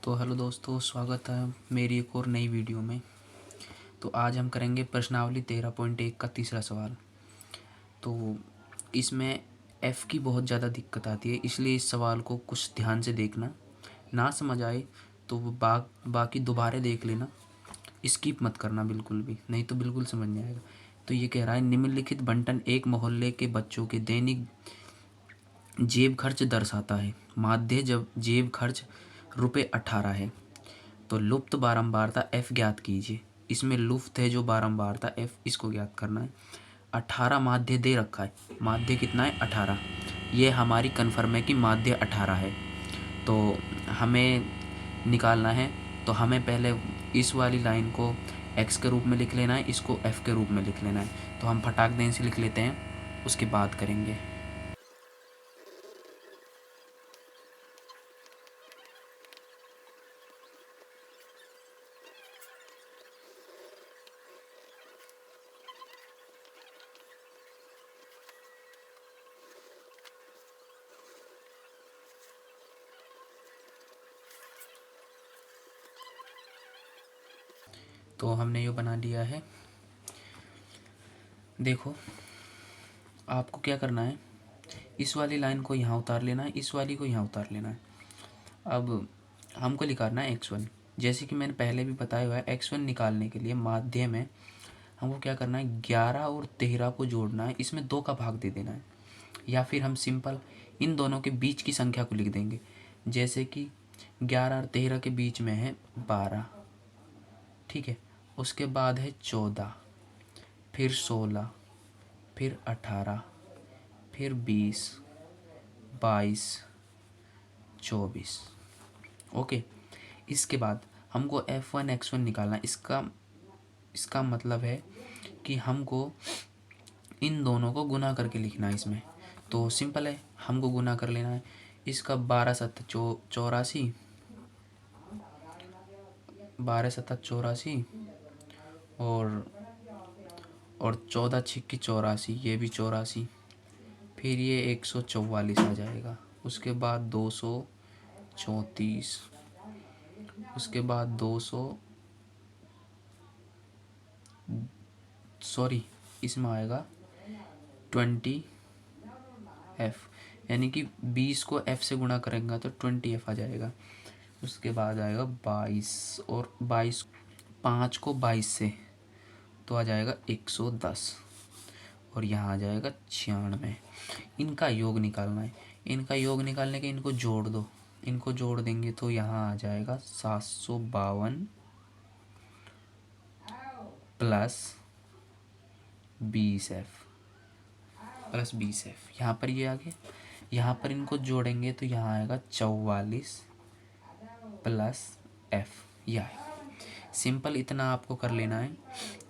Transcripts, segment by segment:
तो हेलो दोस्तों, स्वागत है मेरी एक और नई वीडियो में। तो आज हम करेंगे प्रश्नावली 13.1 का तीसरा सवाल। तो इसमें एफ़ की बहुत ज़्यादा दिक्कत आती है, इसलिए इस सवाल को कुछ ध्यान से देखना। ना समझ आए तो वो बाकी दोबारा देख लेना, स्किप मत करना बिल्कुल भी, नहीं तो बिल्कुल समझ नहीं आएगा। तो ये कह रहा है निम्नलिखित बंटन एक मोहल्ले के बच्चों के दैनिक जेब खर्च दर्शाता है। माध्य जब जेब खर्च ₹18 है तो लुप्त बारंबारता एफ ज्ञात कीजिए। इसमें लुप्त है जो बारंबारता एफ, इसको ज्ञात करना है। 18 माध्य दे रखा है, माध्य कितना है 18। ये हमारी कन्फर्म है कि माध्य 18 है, तो हमें निकालना है। तो हमें पहले इस वाली लाइन को एक्स के रूप में लिख लेना है, इसको एफ के रूप में लिख लेना है। तो हम फटाक दें से लिख लेते हैं, उसके बाद करेंगे। तो हमने ये बना लिया है। देखो, आपको क्या करना है, इस वाली लाइन को यहाँ उतार लेना है, इस वाली को यहाँ उतार लेना है। अब हमको निकालना है x1। जैसे कि मैंने पहले भी बताया हुआ है, x1 निकालने के लिए माध्य में हमको क्या करना है, 11 और 13 को जोड़ना है, इसमें 2 का भाग दे देना है। या फिर हम सिंपल इन दोनों के बीच की संख्या को लिख देंगे। जैसे कि 11 और 13 के बीच में है 12, ठीक है। उसके बाद है 14, फिर 16, फिर 18, फिर 20, 22, 24। ओके। इसके बाद हमको F1 X1 निकालना है। इसका मतलब है कि हमको इन दोनों को गुना करके लिखना है इसमें। तो सिंपल है, हमको गुना कर लेना है। इसका 12×7 = 84, 12×7 = 84, और 14×6 = 84, ये भी 84। फिर ये 144 आ जाएगा। उसके बाद 234, उसके बाद 200, सॉरी, इसमें आएगा 20F, यानी कि 20 को F से गुणा करेंगे तो 20F आ जाएगा। उसके बाद आएगा 22, और 5 को 22 से तो आ जाएगा 110, और यहाँ आ जाएगा 96। इनका योग निकालना है। इनका योग निकालने के इनको जोड़ दो, इनको जोड़ देंगे तो यहाँ आ जाएगा 752 प्लस 20F यहाँ पर ये आ गया। यहाँ पर इनको जोड़ेंगे तो यहाँ आएगा 44 प्लस F, यह है। सिंपल इतना आपको कर लेना है।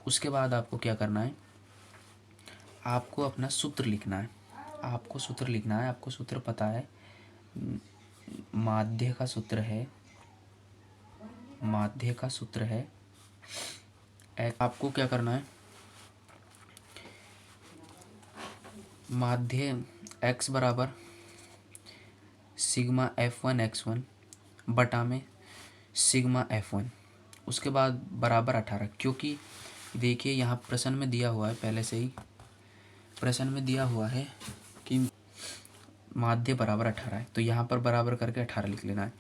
उसके बाद आपको क्या करना है, आपको अपना सूत्र लिखना है। आपको सूत्र पता है, माध्य का सूत्र है आपको क्या करना है, माध्य x बराबर सिग्मा F1 X1 बटा में सिग्मा F1, उसके बाद बराबर 18। क्योंकि देखिए यहाँ प्रश्न में दिया हुआ है, पहले से ही प्रश्न में दिया हुआ है कि माध्य बराबर 18 है, तो यहाँ पर बराबर करके 18 लिख लेना है।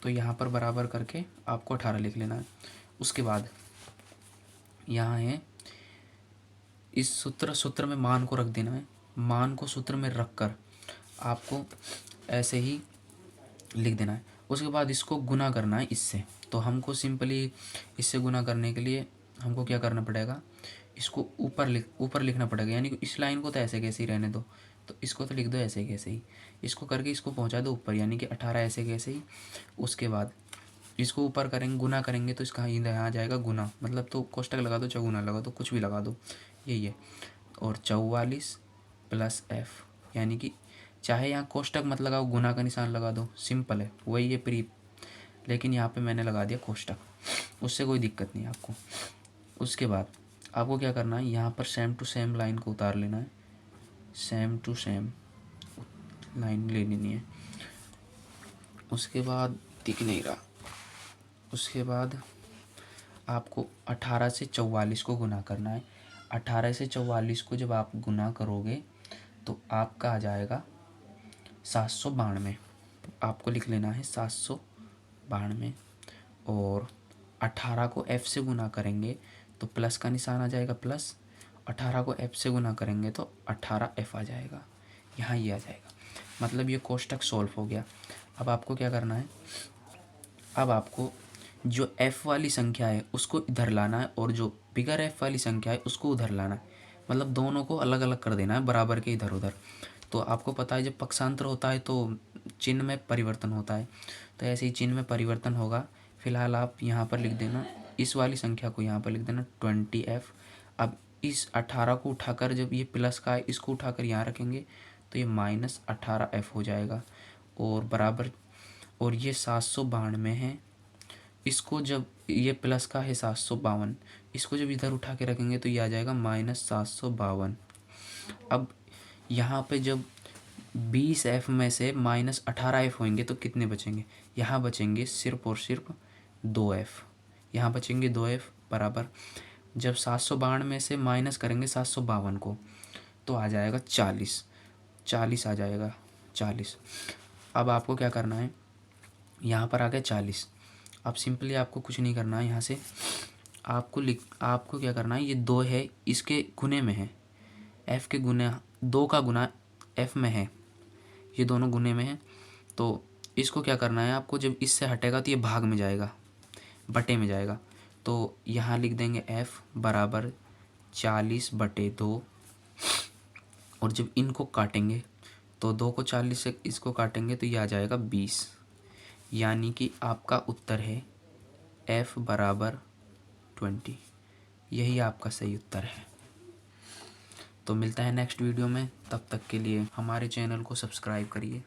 तो यहाँ पर बराबर करके आपको 18 लिख लेना है। उसके बाद यहाँ है, इस सूत्र में मान को रख देना है। मान को सूत्र में रख कर आपको ऐसे ही लिख देना है। उसके बाद इसको गुना करना है इससे। तो हमको सिंपली इससे गुना करने के लिए हमको क्या करना पड़ेगा, इसको ऊपर लिखना पड़ेगा। यानी कि इस लाइन को तो ऐसे कैसे ही रहने दो, तो इसको तो लिख दो ऐसे कैसे ही, इसको करके इसको पहुंचा दो ऊपर, यानी कि 18 ऐसे कैसे ही। उसके बाद इसको ऊपर करेंगे, गुना करेंगे तो इसका यहाँ आ जाएगा गुना, मतलब तो कोष्टक लगा दो, चौगुना लगा दो, कुछ भी लगा दो, यही है। और 44 प्लस F, यानी कि चाहे यहाँ कोष्टक मत लगाओ, गुना का निशान लगा दो, सिंपल है, वही है प्री, लेकिन यहाँ पे मैंने लगा दिया कोष्टक, उससे कोई दिक्कत नहीं है आपको। उसके बाद आपको क्या करना है, यहाँ पर सेम टू सेम लाइन को उतार लेना है, सेम टू सेम लाइन ले लेनी है। उसके बाद दिख नहीं रहा। उसके बाद आपको 18 से 44 को गुना करना है। 18 से 44 को जब आप गुना करोगे तो आपका आ जाएगा 792। आपको लिख लेना है 792। और 18 को f से गुना करेंगे तो प्लस का निशान आ जाएगा प्लस। 18 को f से गुना करेंगे तो 18f आ जाएगा। यहाँ ये आ जाएगा। मतलब ये कोष्टक सॉल्व हो गया। अब आपको क्या करना है, अब आपको जो f वाली संख्या है उसको इधर लाना है और जो बिगर f वाली संख्या है उसको उधर लाना है। मतलब दोनों को अलग अलग कर देना है, बराबर के इधर उधर। तो आपको पता है जब पक्षांतर होता है तो चिन्ह में परिवर्तन होता है, तो ऐसे ही चिन्ह में परिवर्तन होगा। फिलहाल आप यहाँ पर लिख देना, इस वाली संख्या को यहाँ पर लिख देना 20f। अब इस 18 को उठाकर जब ये प्लस का है इसको उठाकर यहाँ रखेंगे तो ये -18f हो जाएगा। और बराबर, और ये 792 है। इसको जब ये प्लस का है 752, इसको जब इधर उठा के रखेंगे तो ये आ जाएगा -752। अब यहाँ पे जब 20f में से -18f होंगे तो कितने बचेंगे, यहाँ बचेंगे सिर्फ और सिर्फ 2f। यहाँ बचेंगे 2f बराबर। जब 752 में से माइनस करेंगे 752 को तो आ जाएगा 40। 40 आ जाएगा 40। अब आपको क्या करना है, यहाँ पर आ गया 40। अब सिंपली आपको कुछ नहीं करना है, यहाँ से आपको क्या करना है, ये 2 है इसके गुने में है, f के गुने 2 का गुना f में है, ये दोनों गुने में है। तो इसको क्या करना है आपको, जब इससे हटेगा तो ये भाग में जाएगा, बटे में जाएगा। तो यहाँ लिख देंगे f बराबर 40/2। और जब इनको काटेंगे तो 2 को 40 से इसको काटेंगे तो ये आ जाएगा 20। यानी कि आपका उत्तर है f बराबर 20। यही आपका सही उत्तर है। तो मिलता है नेक्स्ट वीडियो में, तब तक के लिए हमारे चैनल को सब्सक्राइब करिए।